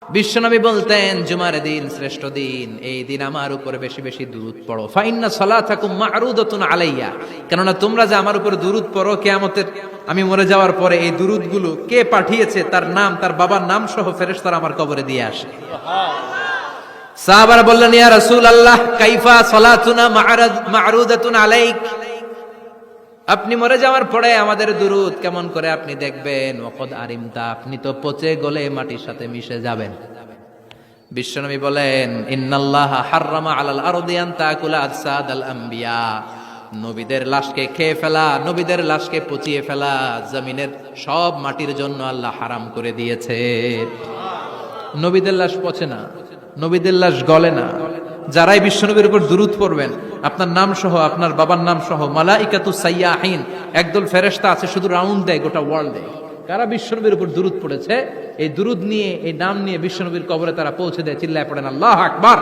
বিশ্বনবী বলতেন জুমার দিন শ্রেষ্ঠ দিন, এই দিন আমার উপরে বেশি বেশি দুরূদ পড়ো। ফাইন্না সালাতাকুম মা'রুদাতুন আলাইয়া, কেননা তোমরা যে আমার উপরে দুরূদ পড়ো, কিয়ামতের আমি মরে যাওয়ার পরে এই দুরূদগুলো কে পাঠিয়েছে তার নাম, তার বাবার নাম সহ ফেরেশতারা আমার কবরে দিয়ে আসে। সাহাবারা বললেন, ইয়া রাসূলুল্লাহ কাইফা সালাতুনা মা'রুদাতুন আলাইক, আপনি মরে যাওয়ার পরে আমাদের দুরূদ কেমন করে আপনি দেখবেন? ওয়াকাদ আরিমতা, আপনি তো পচে গলে মাটির সাথে মিশে যাবেন। বিশ্বনবী বলেন, ইন্নাল্লাহা হাররামা আলাল আরদি আন তাকুলা আজসাদাল আম্বিয়া, নবীদের লাশকে খেয়ে ফেলা, নবীদের লাশকে পচিয়ে ফেলা জমিনের সব মাটির জন্য আল্লাহ হারাম করে দিয়েছে। নবীদের লাশ পচে না, নবীদের লাশ গলে না। যারাই বিশ্বনবীর উপর দুরূদ পড়বেন, আপনার নাম সহ, আপনার বাবার নাম সহ, মালাইকাতু সাইয়াহিন, একদল ফেরেশতা আছে শুধু রাউন্ড দেয় গোটা ওয়ার্ল্ডে। কারা বিশ্বনবীর উপর দুরূদ পড়েছে, এই দুরূদ নিয়ে, এই নাম নিয়ে বিশ্বনবীর কবরে তারা পৌঁছে দেয়। চিল্লায় পড়েন আল্লাহু আকবার।